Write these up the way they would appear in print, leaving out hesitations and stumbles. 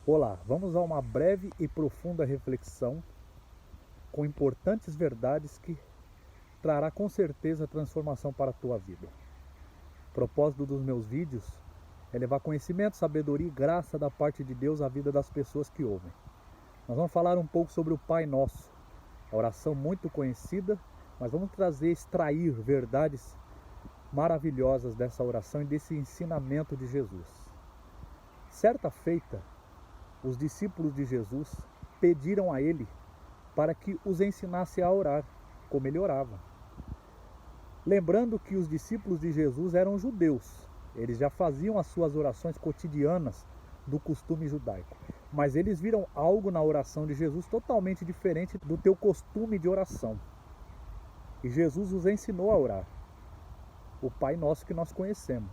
Olá, vamos a uma breve e profunda reflexão com importantes verdades que trará com certeza transformação para a tua vida. O propósito dos meus vídeos é levar conhecimento, sabedoria e graça da parte de Deus à vida das pessoas que ouvem. Nós vamos falar um pouco sobre o Pai Nosso, a oração muito conhecida, mas vamos extrair verdades maravilhosas dessa oração e desse ensinamento de Jesus. Certa feita, os discípulos de Jesus pediram a ele para que os ensinasse a orar, como ele orava. Lembrando que os discípulos de Jesus eram judeus, eles já faziam as suas orações cotidianas do costume judaico, mas eles viram algo na oração de Jesus totalmente diferente do teu costume de oração. E Jesus os ensinou a orar, o Pai Nosso que nós conhecemos.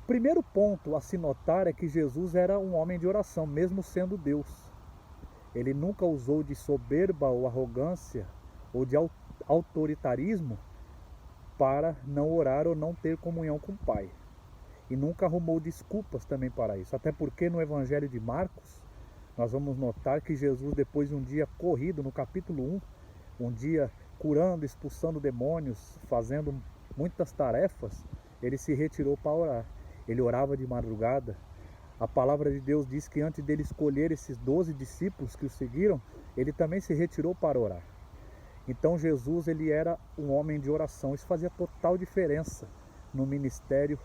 Primeiro ponto a se notar é que Jesus era um homem de oração, mesmo sendo Deus. Ele nunca usou de soberba ou arrogância ou de autoritarismo para não orar ou não ter comunhão com o Pai. E nunca arrumou desculpas também para isso. Até porque no Evangelho de Marcos, nós vamos notar que Jesus, depois de um dia corrido, no capítulo 1, um dia curando, expulsando demônios, fazendo muitas tarefas, ele se retirou para orar. Ele orava de madrugada. A palavra de Deus diz que antes dele escolher esses 12 discípulos que o seguiram, ele também se retirou para orar. Então Jesus, ele era um homem de oração. Isso fazia total diferença no ministério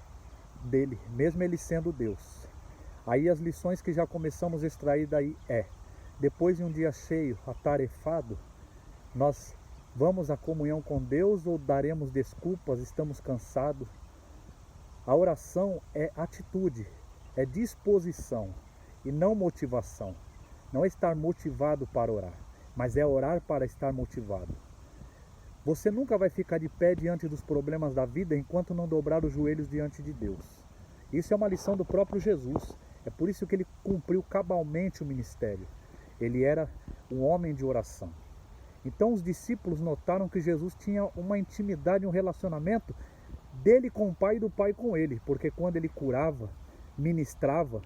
dele, mesmo ele sendo Deus. Aí as lições que já começamos a extrair daí depois de um dia cheio, atarefado, nós vamos à comunhão com Deus ou daremos desculpas, estamos cansados? A oração é atitude, é disposição e não motivação. Não é estar motivado para orar, mas é orar para estar motivado. Você nunca vai ficar de pé diante dos problemas da vida enquanto não dobrar os joelhos diante de Deus. Isso é uma lição do próprio Jesus. É por isso que ele cumpriu cabalmente o ministério. Ele era um homem de oração. Então os discípulos notaram que Jesus tinha uma intimidade, um relacionamento dele com o Pai e do Pai com ele, porque quando ele curava, ministrava,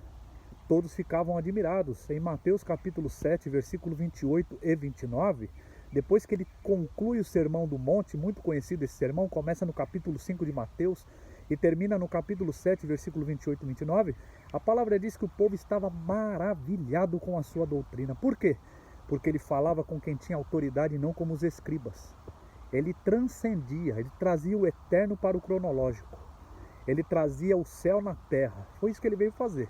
todos ficavam admirados. Em Mateus capítulo 7, versículo 28 e 29, depois que ele conclui o Sermão do Monte, muito conhecido esse sermão, começa no capítulo 5 de Mateus e termina no capítulo 7, versículo 28 e 29, a palavra diz que o povo estava maravilhado com a sua doutrina. Por quê? Porque ele falava com quem tinha autoridade e não como os escribas. Ele transcendia, ele trazia o eterno para o cronológico. Ele trazia o céu na terra. Foi isso que ele veio fazer.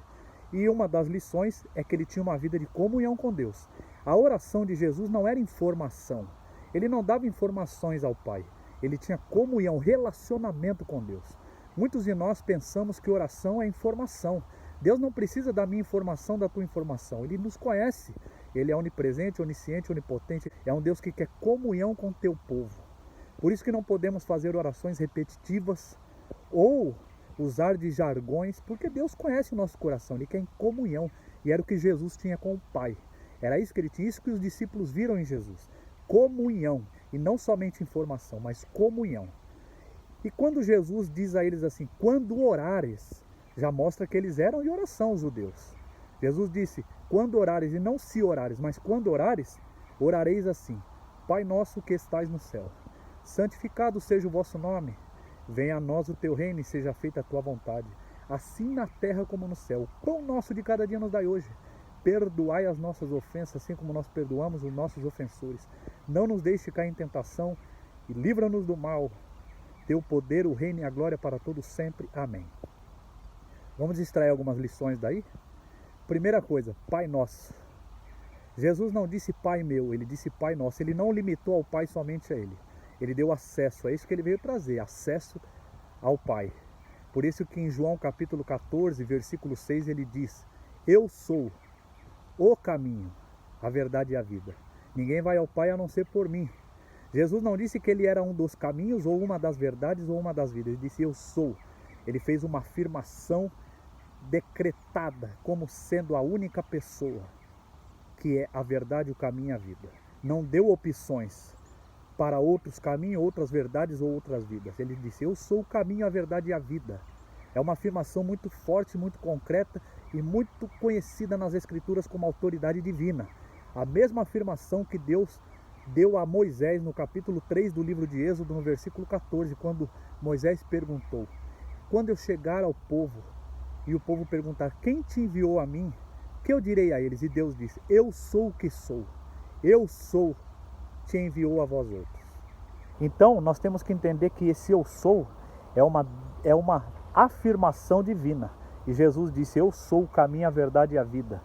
E uma das lições é que ele tinha uma vida de comunhão com Deus. A oração de Jesus não era informação. Ele não dava informações ao Pai. Ele tinha comunhão, relacionamento com Deus. Muitos de nós pensamos que oração é informação. Deus não precisa da minha informação, da tua informação. Ele nos conhece. Ele é onipresente, onisciente, onipotente. É um Deus que quer comunhão com o teu povo. Por isso que não podemos fazer orações repetitivas ou usar de jargões, porque Deus conhece o nosso coração, Ele quer em comunhão, e era o que Jesus tinha com o Pai. Era isso que ele tinha, isso que os discípulos viram em Jesus. Comunhão, e não somente informação, mas comunhão. E quando Jesus diz a eles assim, quando orares, já mostra que eles eram de oração, os judeus. Jesus disse, quando orares, e não se orares, mas quando orares, orareis assim, Pai nosso que estais no céu, santificado seja o vosso nome, venha a nós o teu reino e seja feita a tua vontade, assim na terra como no céu. O pão nosso de cada dia nos dai hoje. Perdoai as nossas ofensas, assim como nós perdoamos os nossos ofensores. Não nos deixe cair em tentação e livra-nos do mal. Teu poder, o reino e a glória para todos sempre. Amém. Vamos extrair algumas lições daí? Primeira coisa, Pai Nosso. Jesus não disse Pai meu, ele disse Pai Nosso. Ele não limitou ao Pai somente a ele. Ele deu acesso, é isso que ele veio trazer, acesso ao Pai. Por isso que em João capítulo 14, versículo 6, ele diz, eu sou o caminho, a verdade e a vida. Ninguém vai ao Pai a não ser por mim. Jesus não disse que ele era um dos caminhos, ou uma das verdades, ou uma das vidas. Ele disse, eu sou. Ele fez uma afirmação decretada como sendo a única pessoa que é a verdade, o caminho e a vida. Não deu opções para outros caminhos, outras verdades ou outras vidas. Ele disse, eu sou o caminho, a verdade e a vida. É uma afirmação muito forte, muito concreta e muito conhecida nas Escrituras como autoridade divina. A mesma afirmação que Deus deu a Moisés no capítulo 3 do livro de Êxodo, no versículo 14, quando Moisés perguntou: quando eu chegar ao povo e o povo perguntar: quem te enviou a mim? Que eu direi a eles? E Deus disse: eu sou o que sou. Eu sou, te enviou a vós outros. Então nós temos que entender que esse eu sou é uma afirmação divina. E Jesus disse: eu sou o caminho, a verdade e a vida.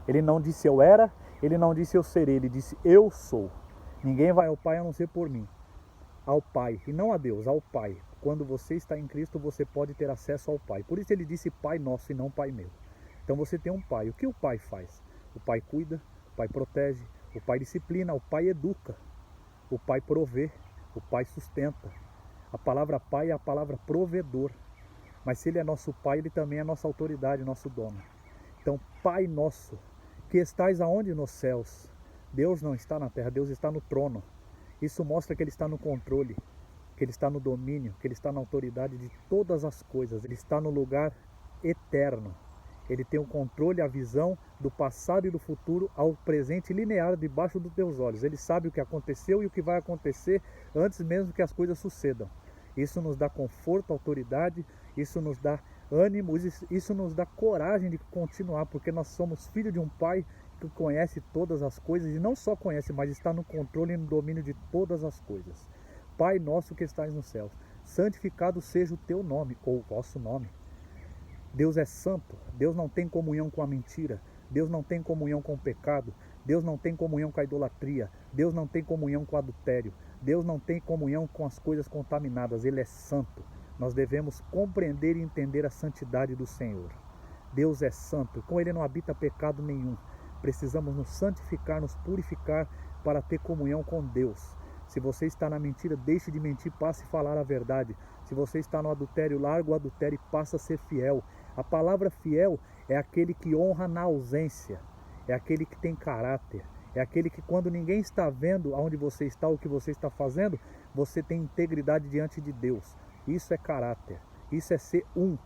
Ele não disse eu era, ele não disse eu serei, ele disse eu sou. Ninguém vai ao Pai a não ser por mim. Ao Pai, e não a Deus, ao Pai. Quando você está em Cristo, você pode ter acesso ao Pai. Por isso ele disse Pai nosso e não Pai meu. Então você tem um Pai. O que o Pai faz? O Pai cuida, o Pai protege, o Pai disciplina, o Pai educa, o Pai provê, o Pai sustenta. A palavra Pai é a palavra provedor. Mas se ele é nosso Pai, ele também é nossa autoridade, nosso dono. Então, Pai nosso, que estais aonde? Nos céus. Deus não está na terra, Deus está no trono. Isso mostra que ele está no controle, que ele está no domínio, que ele está na autoridade de todas as coisas. Ele está no lugar eterno. Ele tem o controle, a visão do passado e do futuro ao presente linear debaixo dos teus olhos. Ele sabe o que aconteceu e o que vai acontecer antes mesmo que as coisas sucedam. Isso nos dá conforto, autoridade, isso nos dá ânimo, isso nos dá coragem de continuar, porque nós somos filhos de um Pai que conhece todas as coisas, e não só conhece, mas está no controle e no domínio de todas as coisas. Pai nosso que estás nos céus, santificado seja o teu nome, ou o vosso nome. Deus é santo, Deus não tem comunhão com a mentira, Deus não tem comunhão com o pecado, Deus não tem comunhão com a idolatria, Deus não tem comunhão com o adultério, Deus não tem comunhão com as coisas contaminadas, Ele é santo. Nós devemos compreender e entender a santidade do Senhor. Deus é santo, com Ele não habita pecado nenhum. Precisamos nos santificar, nos purificar para ter comunhão com Deus. Se você está na mentira, deixe de mentir, passe a falar a verdade. Se você está no adultério, larga o adultério e passa a ser fiel. A palavra fiel é aquele que honra na ausência, é aquele que tem caráter, é aquele que quando ninguém está vendo aonde você está, o que você está fazendo, você tem integridade diante de Deus. Isso é caráter, isso é ser um.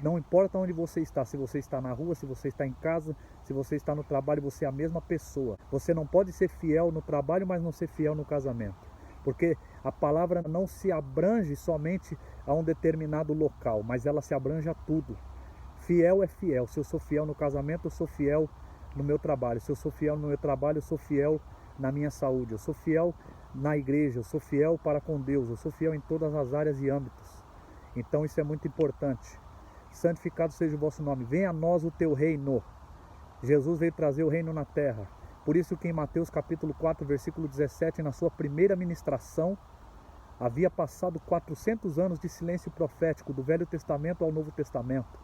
Não importa onde você está, se você está na rua, se você está em casa, se você está no trabalho, você é a mesma pessoa. Você não pode ser fiel no trabalho, mas não ser fiel no casamento. Porque a palavra não se abrange somente a um determinado local, mas ela se abrange a tudo. Fiel é fiel. Se eu sou fiel no casamento, eu sou fiel no meu trabalho. Se eu sou fiel no meu trabalho, eu sou fiel na minha saúde. Eu sou fiel na igreja, eu sou fiel para com Deus. Eu sou fiel em todas as áreas e âmbitos. Então isso é muito importante. Santificado seja o vosso nome. Venha a nós o teu reino. Jesus veio trazer o reino na terra. Por isso que em Mateus capítulo 4, versículo 17, na sua primeira ministração, havia passado 400 anos de silêncio profético, do Velho Testamento ao Novo Testamento.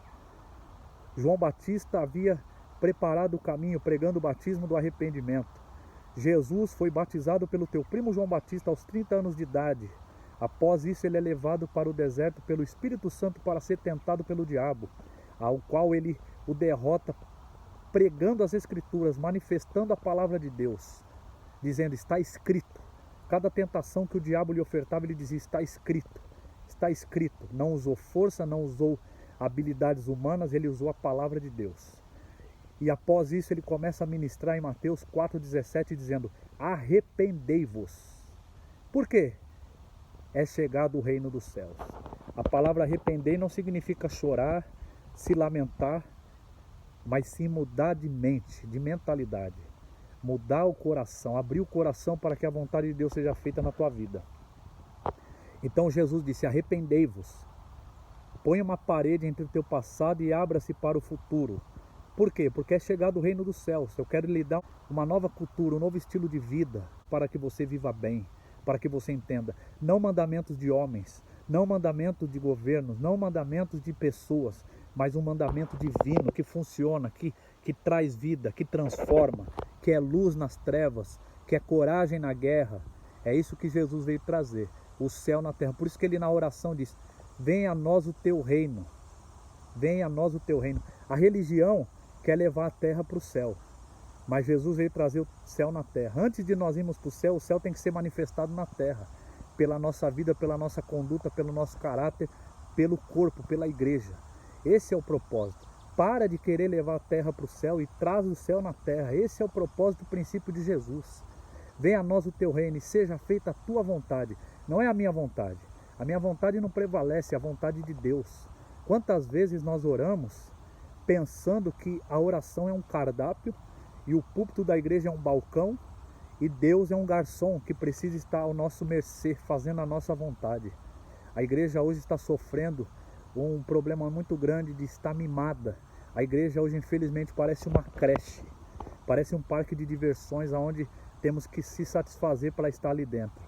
João Batista havia preparado o caminho, pregando o batismo do arrependimento. Jesus foi batizado pelo teu primo João Batista aos 30 anos de idade. Após isso ele é levado para o deserto pelo Espírito Santo para ser tentado pelo diabo, ao qual ele o derrota pregando as Escrituras, manifestando a palavra de Deus, dizendo: está escrito. Cada tentação que o diabo lhe ofertava, ele dizia: está escrito, está escrito. Não usou força, não usou habilidades humanas, ele usou a palavra de Deus. E após isso ele começa a ministrar em Mateus 4,17, dizendo: arrependei-vos. Por quê? É chegado o reino dos céus. A palavra arrepender não significa chorar, se lamentar, mas sim mudar de mente, de mentalidade. Mudar o coração, abrir o coração para que a vontade de Deus seja feita na tua vida. Então Jesus disse: arrependei-vos. Põe uma parede entre o teu passado e abra-se para o futuro. Por quê? Porque é chegado o reino dos céus. Eu quero lhe dar uma nova cultura, um novo estilo de vida, para que você viva bem, para que você entenda. Não mandamentos de homens, não mandamentos de governos, não mandamentos de pessoas, mas um mandamento divino que funciona, que traz vida, que transforma, que é luz nas trevas, que é coragem na guerra. É isso que Jesus veio trazer, o céu na terra. Por isso que ele na oração diz: venha a nós o teu reino, venha a nós o teu reino. A religião quer levar a terra para o céu, mas Jesus veio trazer o céu na terra. Antes de nós irmos para o céu tem que ser manifestado na terra, pela nossa vida, pela nossa conduta, pelo nosso caráter, pelo corpo, pela igreja. Esse é o propósito. Para de querer levar a terra para o céu e traz o céu na terra. Esse é o propósito, o princípio de Jesus. Venha a nós o teu reino e seja feita a tua vontade. Não é a minha vontade. A minha vontade não prevalece, é a vontade de Deus. Quantas vezes nós oramos pensando que a oração é um cardápio e o púlpito da igreja é um balcão e Deus é um garçom que precisa estar ao nosso mercê, fazendo a nossa vontade. A igreja hoje está sofrendo um problema muito grande de estar mimada. A igreja hoje, infelizmente, parece uma creche, parece um parque de diversões onde temos que se satisfazer para estar ali dentro.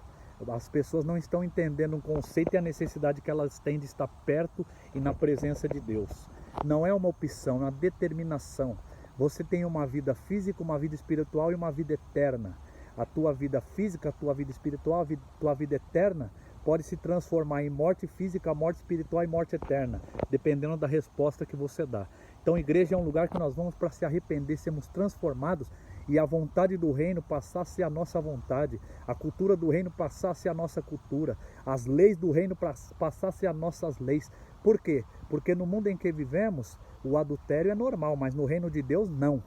As pessoas não estão entendendo o conceito e a necessidade que elas têm de estar perto e na presença de Deus. Não é uma opção, é uma determinação. Você tem uma vida física, uma vida espiritual e uma vida eterna. A tua vida física, a tua vida espiritual, a tua vida eterna pode se transformar em morte física, morte espiritual e morte eterna, dependendo da resposta que você dá. Então, a igreja é um lugar que nós vamos para se arrepender, sermos transformados e a vontade do reino passar a ser a nossa vontade, a cultura do reino passar a ser a nossa cultura, as leis do reino passar a ser as nossas leis. Por quê? Porque no mundo em que vivemos, o adultério é normal, mas no reino de Deus, não.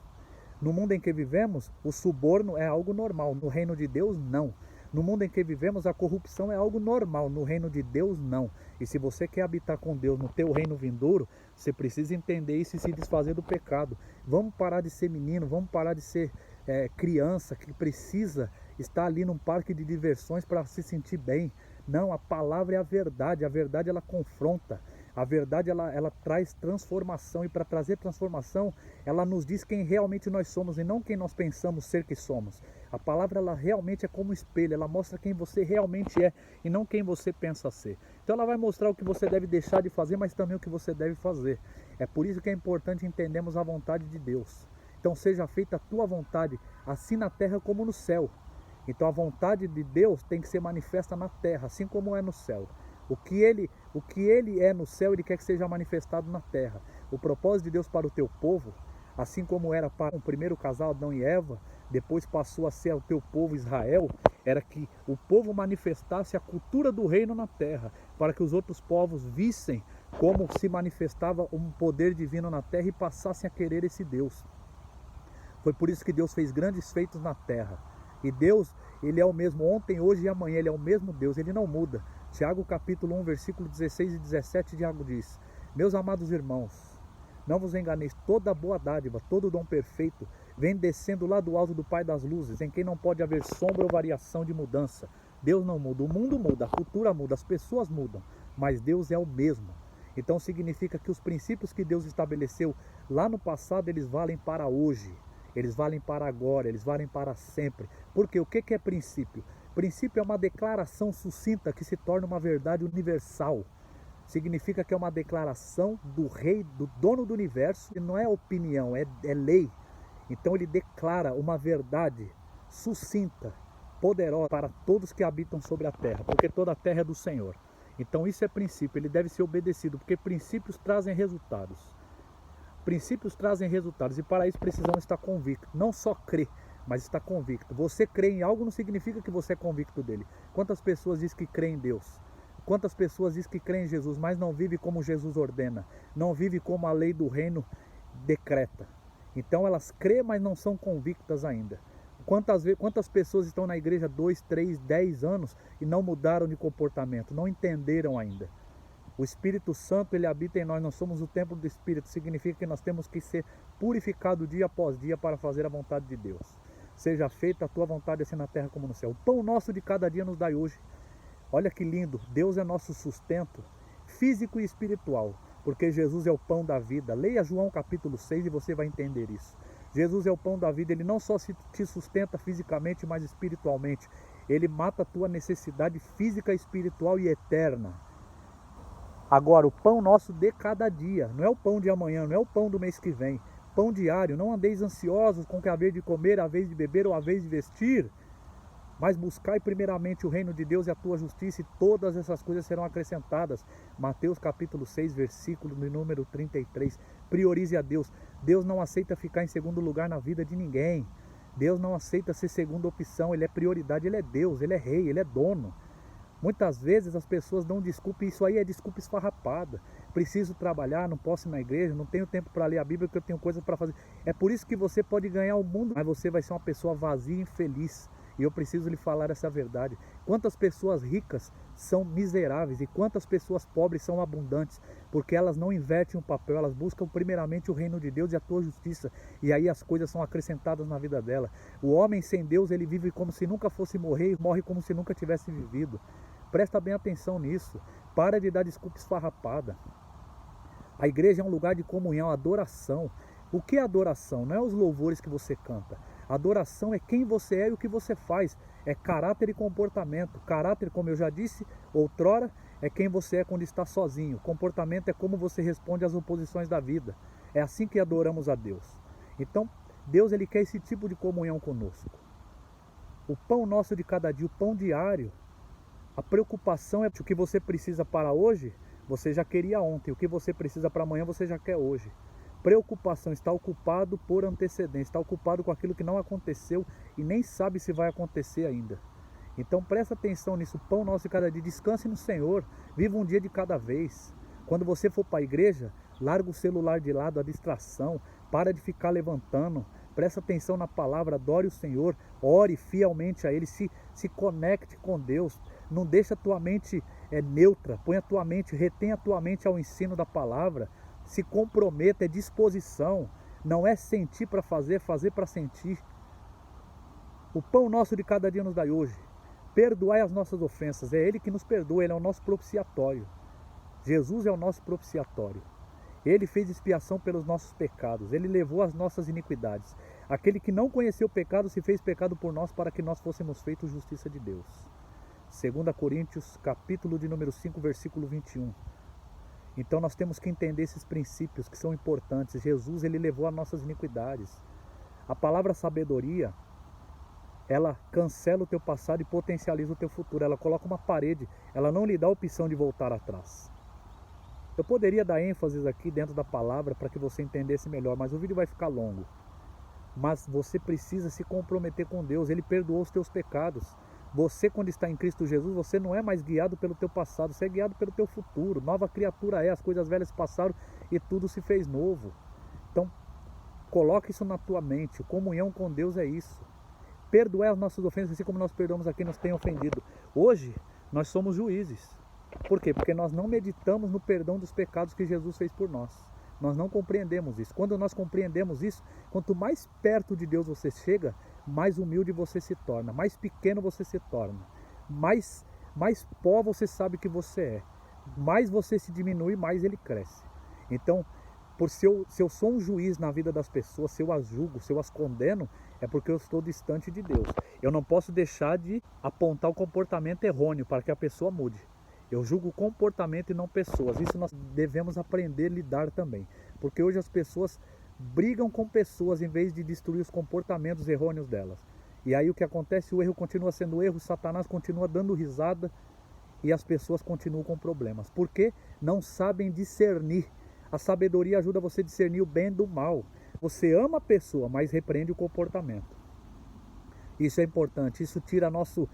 No mundo em que vivemos, o suborno é algo normal, no reino de Deus, não. No mundo em que vivemos, a corrupção é algo normal, no reino de Deus, não. E se você quer habitar com Deus no teu reino vindouro, você precisa entender isso e se desfazer do pecado. Vamos parar de ser menino, vamos parar de ser criança que precisa estar ali num parque de diversões para se sentir bem. Não, a palavra é a verdade ela confronta. A verdade ela traz transformação, e para trazer transformação ela nos diz quem realmente nós somos e não quem nós pensamos ser que somos. A palavra ela realmente é como um espelho, ela mostra quem você realmente é e não quem você pensa ser. Então ela vai mostrar o que você deve deixar de fazer, mas também o que você deve fazer. É por isso que é importante entendermos a vontade de Deus. Então seja feita a tua vontade, assim na terra como no céu. Então a vontade de Deus tem que ser manifesta na terra, assim como é no céu. O que ele é no céu, ele quer que seja manifestado na terra. O propósito de Deus para o teu povo, assim como era para o primeiro casal, Adão e Eva, depois passou a ser o teu povo Israel, era que o povo manifestasse a cultura do reino na terra, para que os outros povos vissem como se manifestava um poder divino na terra e passassem a querer esse Deus. Foi por isso que Deus fez grandes feitos na terra. E Deus, ele é o mesmo ontem, hoje e amanhã, ele é o mesmo Deus, ele não muda. Tiago capítulo 1, versículo 16 e 17, Tiago diz: meus amados irmãos, não vos enganeis, toda boa dádiva, todo dom perfeito, vem descendo lá do alto do Pai das luzes, em quem não pode haver sombra ou variação de mudança. Deus não muda, o mundo muda, a cultura muda, as pessoas mudam, mas Deus é o mesmo. Então significa que os princípios que Deus estabeleceu lá no passado, eles valem para hoje. Eles valem para agora, eles valem para sempre. Porque o que é princípio? Princípio é uma declaração sucinta que se torna uma verdade universal. Significa que é uma declaração do rei, do dono do universo, e não é opinião, é lei. Então ele declara uma verdade sucinta, poderosa para todos que habitam sobre a terra, porque toda a terra é do Senhor. Então isso é princípio, ele deve ser obedecido, porque princípios trazem resultados. Princípios trazem resultados e para isso precisamos estar convictos, não só crer, mas estar convicto. Você crê em algo não significa que você é convicto dele. Quantas pessoas dizem que crê em Deus? Quantas pessoas dizem que crê em Jesus, mas não vive como Jesus ordena, não vive como a lei do reino decreta. Então elas crêem, mas não são convictas ainda. Quantas pessoas estão na igreja 2, 3, 10 anos e não mudaram de comportamento, não entenderam ainda? O Espírito Santo, ele habita em nós, nós somos o templo do Espírito, significa que nós temos que ser purificados dia após dia para fazer a vontade de Deus. Seja feita a tua vontade assim na terra como no céu. O pão nosso de cada dia nos dai hoje. Olha que lindo, Deus é nosso sustento físico e espiritual, porque Jesus é o pão da vida. Leia João capítulo 6 e você vai entender isso. Jesus é o pão da vida, ele não só te sustenta fisicamente, mas espiritualmente. Ele mata a tua necessidade física, espiritual e eterna. Agora, o pão nosso de cada dia, não é o pão de amanhã, não é o pão do mês que vem. Pão diário, não andeis ansiosos com o que haver de comer, a vez de beber ou a vez de vestir, mas buscai primeiramente o reino de Deus e a tua justiça, e todas essas coisas serão acrescentadas. Mateus capítulo 6, versículo de número 33. Priorize a Deus. Deus não aceita ficar em segundo lugar na vida de ninguém. Deus não aceita ser segunda opção, ele é prioridade, ele é Deus, ele é rei, ele é dono. Muitas vezes as pessoas dão desculpa, e isso aí é desculpa esfarrapada. Preciso trabalhar, não posso ir na igreja, não tenho tempo para ler a Bíblia porque eu tenho coisas para fazer. É por isso que você pode ganhar o mundo, mas você vai ser uma pessoa vazia e infeliz. E eu preciso lhe falar essa verdade. Quantas pessoas ricas são miseráveis e quantas pessoas pobres são abundantes, porque elas não invertem o papel, elas buscam primeiramente o reino de Deus e a tua justiça, e aí as coisas são acrescentadas na vida dela. O homem sem Deus, ele vive como se nunca fosse morrer e morre como se nunca tivesse vivido. Presta bem atenção nisso. Para de dar desculpa esfarrapada. A igreja é um lugar de comunhão, adoração. O que é adoração? Não é os louvores que você canta. Adoração é quem você é e o que você faz. É caráter e comportamento. Caráter, como eu já disse outrora, é quem você é quando está sozinho. Comportamento é como você responde às oposições da vida. É assim que adoramos a Deus. Então, Deus, ele quer esse tipo de comunhão conosco. O pão nosso de cada dia, o pão diário. A preocupação é o que você precisa para hoje, você já queria ontem. O que você precisa para amanhã, você já quer hoje. Preocupação, está ocupado por antecedência, está ocupado com aquilo que não aconteceu e nem sabe se vai acontecer ainda. Então presta atenção nisso, o pão nosso de cada dia, descanse no Senhor, viva um dia de cada vez. Quando você for para a igreja, larga o celular de lado, a distração, para de ficar levantando, presta atenção na palavra, adore o Senhor, ore fielmente a Ele, se conecte com Deus. Não deixa a tua mente neutra, põe a tua mente, retém a tua mente ao ensino da palavra, se comprometa, é disposição, não é sentir para fazer, fazer para sentir. O pão nosso de cada dia nos dai hoje, perdoai as nossas ofensas, é Ele que nos perdoa, Ele é o nosso propiciatório, Jesus é o nosso propiciatório, Ele fez expiação pelos nossos pecados, Ele levou as nossas iniquidades, aquele que não conheceu o pecado se fez pecado por nós para que nós fôssemos feitos justiça de Deus. 2 Coríntios, capítulo de número 5, versículo 21. Então nós temos que entender esses princípios que são importantes. Jesus, ele levou as nossas iniquidades. A palavra sabedoria, ela cancela o teu passado e potencializa o teu futuro. Ela coloca uma parede, ela não lhe dá a opção de voltar atrás. Eu poderia dar ênfase aqui dentro da palavra para que você entendesse melhor, mas o vídeo vai ficar longo. Mas você precisa se comprometer com Deus, Ele perdoou os teus pecados. Você, quando está em Cristo Jesus, você não é mais guiado pelo teu passado, você é guiado pelo teu futuro. Nova criatura é, as coisas velhas passaram e tudo se fez novo. Então, coloque isso na tua mente, comunhão com Deus é isso. Perdoai as nossas ofensas, assim como nós perdoamos a quem nos tem ofendido. Hoje, nós somos juízes. Por quê? Porque nós não meditamos no perdão dos pecados que Jesus fez por nós. Nós não compreendemos isso. Quando nós compreendemos isso, quanto mais perto de Deus você chega, mais humilde você se torna, mais pequeno você se torna, mais pó você sabe que você é, mais você se diminui, mais ele cresce. Então, se eu sou um juiz na vida das pessoas, se eu as julgo, se eu as condeno, é porque eu estou distante de Deus. Eu não posso deixar de apontar o comportamento errôneo para que a pessoa mude. Eu julgo comportamento e não pessoas. Isso nós devemos aprender a lidar também. Porque hoje as pessoas brigam com pessoas em vez de destruir os comportamentos errôneos delas. E aí o que acontece? O erro continua sendo erro, Satanás continua dando risada e as pessoas continuam com problemas. Porque não sabem discernir. A sabedoria ajuda você a discernir o bem do mal. Você ama a pessoa, mas repreende o comportamento. Isso é importante, isso tira nosso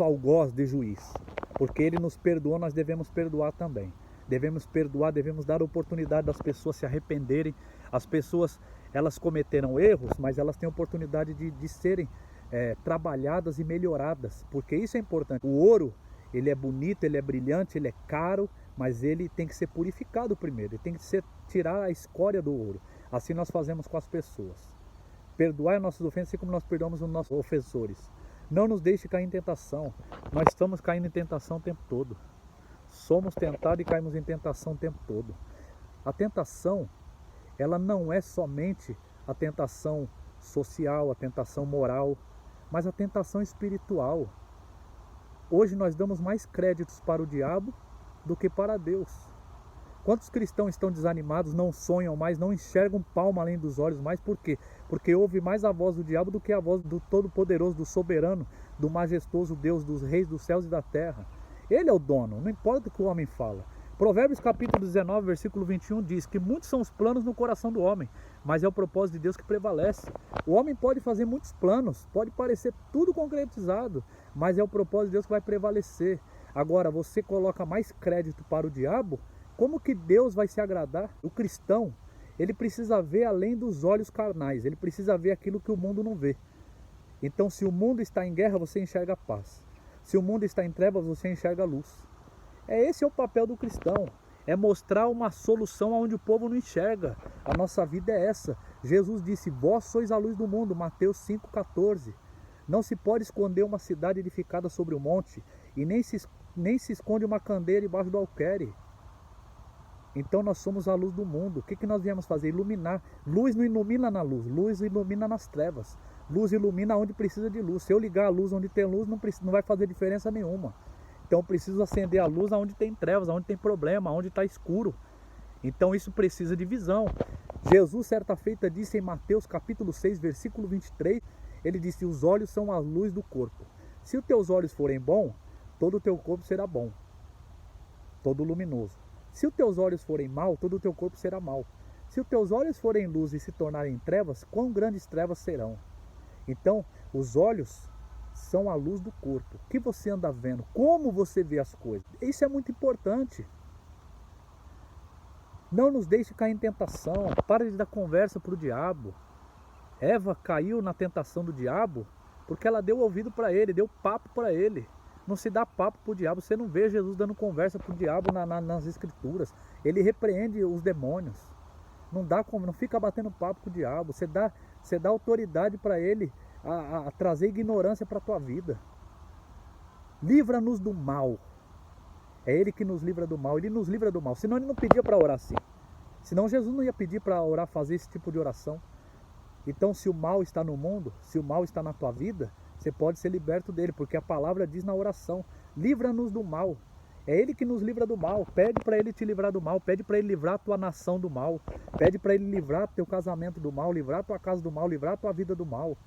algoz de juiz. Porque ele nos perdoou, nós devemos perdoar também. Devemos perdoar, devemos dar oportunidade das pessoas se arrependerem. As pessoas, elas cometeram erros, mas elas têm oportunidade de serem trabalhadas e melhoradas. Porque isso é importante. O ouro, ele é bonito, ele é brilhante, ele é caro, mas ele tem que ser purificado primeiro. Ele tem que tirar a escória do ouro. Assim nós fazemos com as pessoas. Perdoar as nossas ofensas assim como nós perdoamos os nossos ofensores. Não nos deixe cair em tentação. Nós estamos caindo em tentação o tempo todo. Somos tentados e caímos em tentação o tempo todo. A tentação, ela não é somente a tentação social, a tentação moral, mas a tentação espiritual. Hoje nós damos mais créditos para o diabo do que para Deus. Quantos cristãos estão desanimados, não sonham mais, não enxergam palmo além dos olhos mais? Por quê? Porque ouve mais a voz do diabo do que a voz do Todo-Poderoso, do Soberano, do Majestoso Deus, dos reis dos céus e da terra. Ele é o dono, não importa o que o homem fala. Provérbios capítulo 19, versículo 21 diz que muitos são os planos no coração do homem, mas é o propósito de Deus que prevalece. O homem pode fazer muitos planos, pode parecer tudo concretizado, mas é o propósito de Deus que vai prevalecer. Agora, você coloca mais crédito para o diabo, como que Deus vai se agradar? O cristão, ele precisa ver além dos olhos carnais, ele precisa ver aquilo que o mundo não vê. Então, se o mundo está em guerra, você enxerga a paz. Se o mundo está em trevas, você enxerga a luz. Esse é o papel do cristão, é mostrar uma solução onde o povo não enxerga. A nossa vida é essa. Jesus disse, vós sois a luz do mundo, Mateus 5,14. Não se pode esconder uma cidade edificada sobre o monte, e nem se esconde uma candeia debaixo do alqueire. Então nós somos a luz do mundo. O que nós viemos fazer? Iluminar. Luz não ilumina na luz, luz ilumina nas trevas. Luz ilumina onde precisa de luz. Se eu ligar a luz onde tem luz, não vai fazer diferença nenhuma. Então eu preciso acender a luz onde tem trevas, onde tem problema, onde está escuro. Então isso precisa de visão. Jesus certa feita disse em Mateus capítulo 6, versículo 23, ele disse, os olhos são a luz do corpo. Se os teus olhos forem bons, todo o teu corpo será bom, todo luminoso. Se os teus olhos forem mau, todo o teu corpo será mau. Se os teus olhos forem luz e se tornarem trevas, quão grandes trevas serão? Então, os olhos são a luz do corpo. O que você anda vendo? Como você vê as coisas? Isso é muito importante. Não nos deixe cair em tentação. Para de dar conversa para o diabo. Eva caiu na tentação do diabo porque ela deu ouvido para ele, deu papo para ele. Não se dá papo para o diabo. Você não vê Jesus dando conversa para o diabo nas escrituras. Ele repreende os demônios. Não fica batendo papo com o diabo. Você dá autoridade para ele a trazer ignorância para a tua vida. Livra-nos do mal. É ele que nos livra do mal. Ele nos livra do mal. Senão ele não pedia para orar assim. Senão Jesus não ia pedir para orar, fazer esse tipo de oração. Então, se o mal está no mundo, se o mal está na tua vida, você pode ser liberto dele, porque a palavra diz na oração, livra-nos do mal. É ele que nos livra do mal. Pede para ele te livrar do mal, pede para ele livrar a tua nação do mal, pede para ele livrar teu casamento do mal, livrar a tua casa do mal, livrar a tua vida do mal.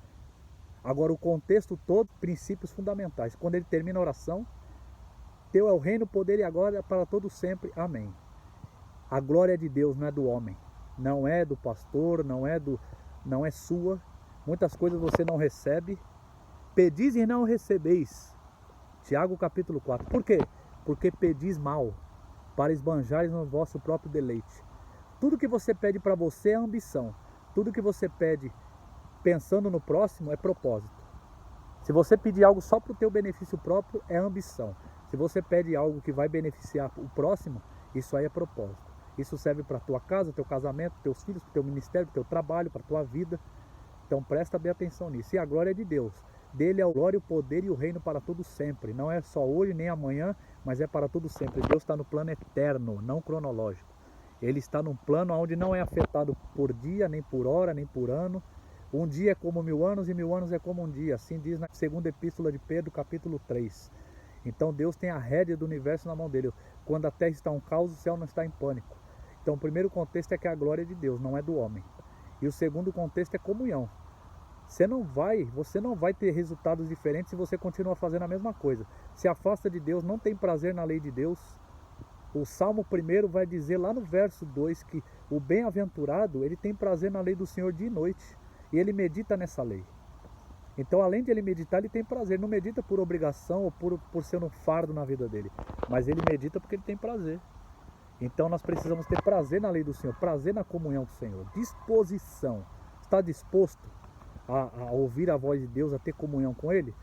Agora o contexto todo, princípios fundamentais. Quando ele termina a oração, teu é o reino, o poder e a glória para todo sempre. Amém. A glória de Deus não é do homem, não é do pastor, não é sua. Muitas coisas você não recebe. Pedis e não recebeis. Tiago capítulo 4. Por quê? Porque pedis mal, para esbanjares no vosso próprio deleite. Tudo que você pede para você é ambição. Tudo que você pede pensando no próximo é propósito. Se você pedir algo só para o teu benefício próprio, é ambição. Se você pede algo que vai beneficiar o próximo, isso aí é propósito. Isso serve para a tua casa, teu casamento, teus filhos, teu ministério, teu trabalho, para a tua vida. Então presta bem atenção nisso. E a glória é de Deus. Dele é a glória, o poder e o reino para todo sempre. Não é só hoje nem amanhã, mas é para todo sempre. Deus está no plano eterno, não cronológico. Ele está num plano onde não é afetado por dia, nem por hora, nem por ano. Um dia é como 1000 anos e 1000 anos é como um dia. Assim diz na segunda epístola de Pedro, capítulo 3. Então Deus tem a rédea do universo na mão dele. Quando a terra está um caos, o céu não está em pânico. Então o primeiro contexto é que a glória é de Deus, não é do homem. E o segundo contexto é comunhão. Você não vai ter resultados diferentes se você continuar fazendo a mesma coisa. Se afasta de Deus, não tem prazer na lei de Deus. O Salmo 1 vai dizer lá no verso 2 que o bem-aventurado, ele tem prazer na lei do Senhor dia e noite. E ele medita nessa lei. Então, além de ele meditar, ele tem prazer. Não medita por obrigação ou por ser um fardo na vida dele. Mas ele medita porque ele tem prazer. Então nós precisamos ter prazer na lei do Senhor, prazer na comunhão com o Senhor, disposição. Está disposto a ouvir a voz de Deus, a ter comunhão com Ele?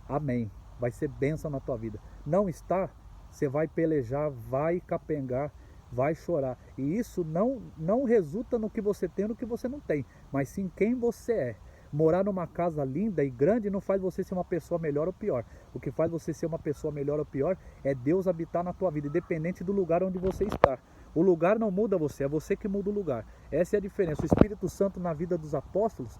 Amém. Vai ser bênção na tua vida. Não está? Você vai pelejar, vai capengar, vai chorar. E isso não resulta no que você tem ou no que você não tem, mas sim quem você é. Morar numa casa linda e grande não faz você ser uma pessoa melhor ou pior. O que faz você ser uma pessoa melhor ou pior é Deus habitar na tua vida, independente do lugar onde você está. O lugar não muda você, é você que muda o lugar. Essa é a diferença. O Espírito Santo na vida dos apóstolos,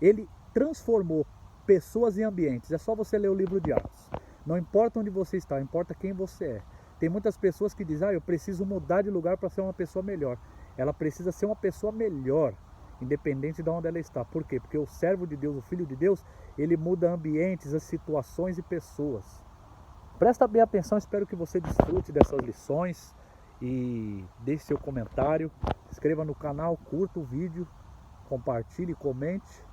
ele transformou pessoas e ambientes. É só você ler o livro de Atos. Não importa onde você está, importa quem você é. Tem muitas pessoas que dizem, eu preciso mudar de lugar para ser uma pessoa melhor. Ela precisa ser uma pessoa melhor, independente de onde ela está. Por quê? Porque o servo de Deus, o Filho de Deus, ele muda ambientes, as situações e pessoas. Presta bem atenção, espero que você desfrute dessas lições e deixe seu comentário, se inscreva no canal, curta o vídeo, compartilhe, comente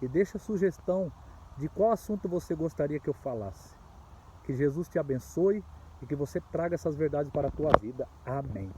e deixe a sugestão de qual assunto você gostaria que eu falasse. Que Jesus te abençoe e que você traga essas verdades para a tua vida. Amém.